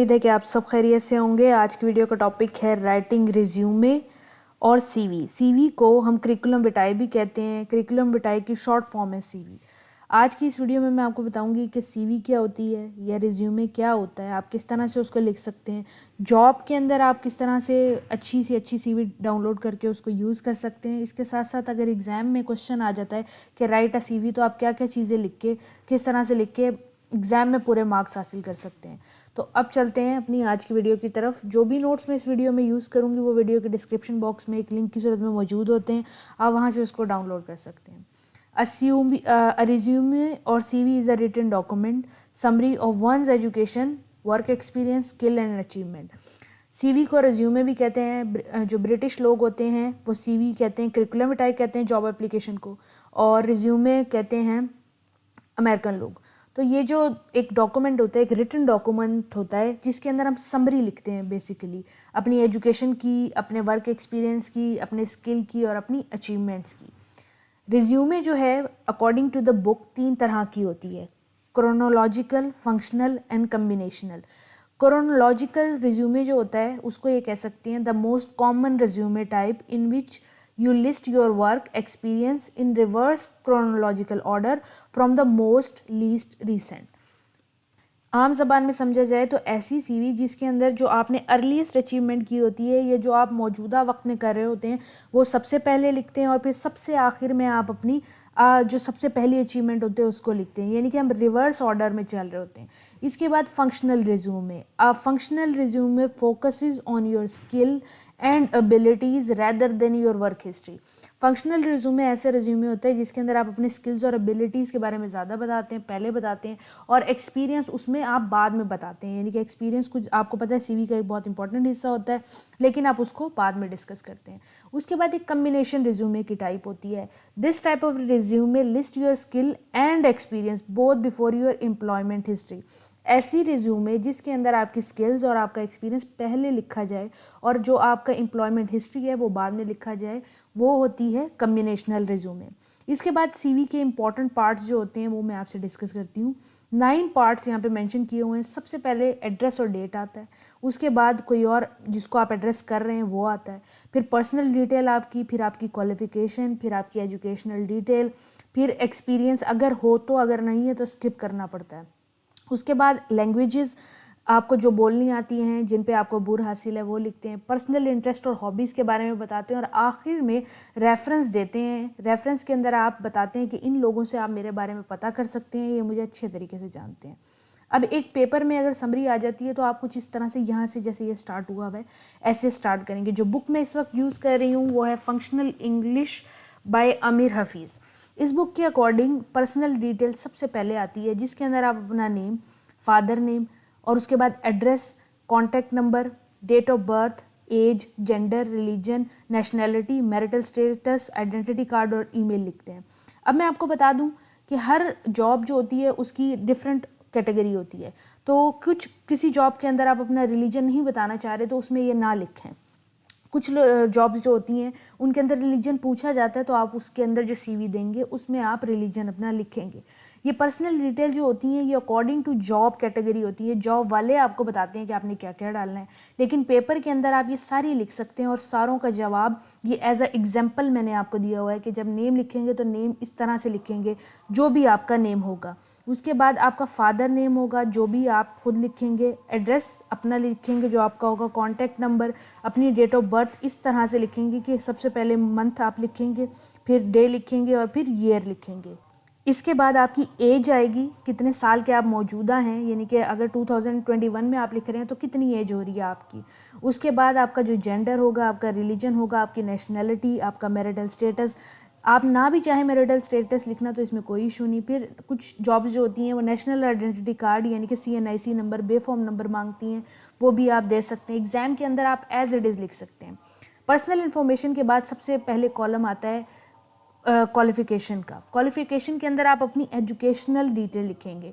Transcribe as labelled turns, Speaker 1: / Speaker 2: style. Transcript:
Speaker 1: امید ہے کہ آپ سب خیریت سے ہوں گے۔ آج کی ویڈیو کا ٹاپک ہے رائٹنگ ریزیومے اور سی وی۔ سی وی کو ہم کریکولم وٹائے بھی کہتے ہیں۔ کریکولم وٹائے کی شارٹ فارم ہے سی وی۔ آج کی اس ویڈیو میں آپ کو بتاؤں گی کہ سی وی کیا ہوتی ہے یا ریزیومے کیا ہوتا ہے، آپ کس طرح سے اس کو لکھ سکتے ہیں، جاب کے اندر آپ کس طرح سے اچھی سی اچھی سی وی ڈاؤن لوڈ کر کے اس کو یوز کر سکتے ہیں۔ اس کے ساتھ ساتھ اگر ایگزام میں کوشچن آ جاتا ہے کہ رائٹ اے سی وی، تو آپ کیا کیا چیزیں لکھ کے کس طرح سے لکھ کے ایگزام میں پورے مارکس حاصل کر سکتے ہیں۔ تو اب چلتے ہیں اپنی آج کی ویڈیو کی طرف۔ جو بھی نوٹس میں اس ویڈیو میں یوز کروں گی وہ ویڈیو کے ڈسکرپشن باکس میں ایک لنک کی صورت میں موجود ہوتے ہیں، آپ وہاں سے اس کو ڈاؤن لوڈ کر سکتے ہیں۔ A resume or CV is a written document summary of one's education, work experience, skill and achievement. سی وی کو ریزیومے بھی کہتے ہیں۔ جو برٹش لوگ ہوتے ہیں وہ سی وی کہتے ہیں، کریکولم وٹائے کہتے ہیں جاب اپلیکیشن کو، اور ریزیومے کہتے ہیں امریکن لوگ۔ تو یہ جو ایک ڈاکومنٹ ہوتا ہے، ایک ریٹن ڈاکومنٹ ہوتا ہے جس کے اندر ہم سمری لکھتے ہیں بیسیکلی اپنی ایجوکیشن کی، اپنے ورک ایکسپیرینس کی، اپنے اسکل کی اور اپنی اچیومنٹس کی۔ ریزیومے جو ہے اکارڈنگ ٹو دا بک 3 طرح کی ہوتی ہے: chronological, functional and combinational. Chronological resume جو ہوتا ہے اس کو یہ کہہ سکتے ہیں the most common resume type in which you list your work experience in reverse chronological order from the most least recent۔ عام زبان میں سمجھا جائے تو ایسی سی وی جس کے اندر جو آپ نے ارلیسٹ اچیومنٹ کی ہوتی ہے یا جو آپ موجودہ وقت میں کر رہے ہوتے ہیں وہ سب سے پہلے لکھتے ہیں، اور پھر سب سے آخر میں آپ اپنی جو سب سے پہلی اچیومنٹ ہوتے ہیں اس کو لکھتے ہیں، یعنی کہ ہم ریورس آرڈر میں چل رہے ہوتے ہیں۔ اس کے بعد functional resume. Functional resume focuses on your skill and abilities rather than your work history. Functional resume ایسے ریزیومے ہوتا ہے جس کے اندر آپ اپنے اسکلز اور ابیلٹیز کے بارے میں زیادہ بتاتے ہیں، پہلے بتاتے ہیں، اور ایکسپیرینس اس میں آپ بعد میں بتاتے ہیں، یعنی کہ ایکسپیرینس کچھ آپ کو پتہ ہے سی وی کا ایک بہت امپورٹنٹ حصہ ہوتا ہے لیکن آپ اس کو بعد میں ڈسکس کرتے ہیں۔ اس کے بعد ایک کمبینیشن ریزیومے کی ٹائپ ہوتی ہے۔ This type of resume list your skill and experience both before your employment history. ایسی ریزیومے جس کے اندر آپ کی اسکلز اور آپ کا ایکسپیرینس پہلے لکھا جائے اور جو آپ کا امپلائمنٹ ہسٹری ہے وہ بعد میں لکھا جائے، وہ ہوتی ہے کمبینیشنل ریزیومے۔ اس کے بعد سی وی کے امپورٹنٹ پارٹس جو ہوتے ہیں وہ میں آپ سے ڈسکس کرتی ہوں۔ 9 پارٹس یہاں پہ مینشن کیے ہوئے ہیں۔ سب سے پہلے ایڈریس اور ڈیٹ آتا ہے، اس کے بعد کوئی اور جس کو آپ ایڈریس کر رہے ہیں وہ آتا ہے، پھر پرسنل ڈیٹیل آپ کی، پھر آپ کی کوالیفیکیشن، پھر آپ کی ایجوکیشنل ڈیٹیل، پھر ایکسپیرینس اگر ہو تو، اگر نہیں ہے تو اسکپ کرنا پڑتا ہے۔ اس کے بعد لینگویجز آپ کو جو بولنی آتی ہیں، جن پہ آپ کو عبور حاصل ہے وہ لکھتے ہیں، پرسنل انٹرسٹ اور ہابیز کے بارے میں بتاتے ہیں، اور آخر میں ریفرنس دیتے ہیں۔ ریفرنس کے اندر آپ بتاتے ہیں کہ ان لوگوں سے آپ میرے بارے میں پتہ کر سکتے ہیں، یہ مجھے اچھے طریقے سے جانتے ہیں۔ اب ایک پیپر میں اگر سمری آ جاتی ہے تو آپ کچھ اس طرح سے یہاں سے جیسے یہ سٹارٹ ہوا ہے ایسے سٹارٹ کریں گے۔ جو بک میں اس وقت یوز کر رہی ہوں وہ ہے فنکشنل انگلش بائی امیر حفیظ۔ اس بک کے اکارڈنگ پرسنل ڈیٹیل سب سے پہلے آتی ہے، جس کے اندر آپ اپنا نیم، فادر نیم، اور اس کے بعد address, contact number, date of birth, age, gender, religion, nationality, marital status, identity card اور ای میل لکھتے ہیں۔ اب میں آپ کو بتا دوں کہ ہر جاب جو ہوتی ہے اس کی ڈفرینٹ کیٹیگری ہوتی ہے، تو کسی جاب کے اندر آپ اپنا ریلیجن نہیں بتانا چاہ رہے تو اس میں یہ نہ لکھیں۔ کچھ جابز جو ہوتی ہیں ان کے اندر ریلیجن پوچھا جاتا ہے تو آپ اس کے اندر جو سی وی دیں گے اس میں آپ ریلیجن اپنا لکھیں گے۔ یہ پرسنل ڈیٹیل جو ہوتی ہیں یہ اکارڈنگ ٹو جاب کیٹیگری ہوتی ہے، جاب والے آپ کو بتاتے ہیں کہ آپ نے کیا کیا ڈالنا ہے، لیکن پیپر کے اندر آپ یہ ساری لکھ سکتے ہیں، اور ساروں کا جواب یہ ایز اے ایگزامپل میں نے آپ کو دیا ہوا ہے کہ جب نیم لکھیں گے تو نیم اس طرح سے لکھیں گے جو بھی آپ کا نیم ہوگا۔ اس کے بعد آپ کا فادر نیم ہوگا جو بھی آپ خود لکھیں گے، ایڈریس اپنا لکھیں گے جو آپ کا ہوگا، کانٹیکٹ نمبر، اپنی ڈیٹ آف برتھ اس طرح سے لکھیں گے کہ سب سے پہلے منتھ آپ لکھیں گے، پھر ڈے لکھیں گے اور پھر ایئر لکھیں گے۔ اس کے بعد آپ کی ایج آئے گی، کتنے سال کے آپ موجودہ ہیں، یعنی کہ اگر 2021 میں آپ لکھ رہے ہیں تو کتنی ایج ہو رہی ہے آپ کی۔ اس کے بعد آپ کا جو جینڈر ہوگا، آپ کا ریلیجن ہوگا، آپ کی نیشنلٹی، آپ کا میرٹل اسٹیٹس۔ آپ نہ بھی چاہیں میرٹل اسٹیٹس لکھنا تو اس میں کوئی ایشو نہیں۔ پھر کچھ جابز جو ہوتی ہیں وہ نیشنل آئیڈینٹی کارڈ یعنی کہ CNIC نمبر، بے فارم نمبر مانگتی ہیں، وہ بھی آپ دے سکتے ہیں۔ ایگزام کے اندر آپ ایز اٹ از لکھ سکتے ہیں۔ پرسنل انفارمیشن کے بعد سب سے پہلے کالم آتا ہے کوالیفیکیشن کا۔ کوالیفیکیشن کے اندر آپ اپنی ایجوکیشنل ڈیٹیل لکھیں گے،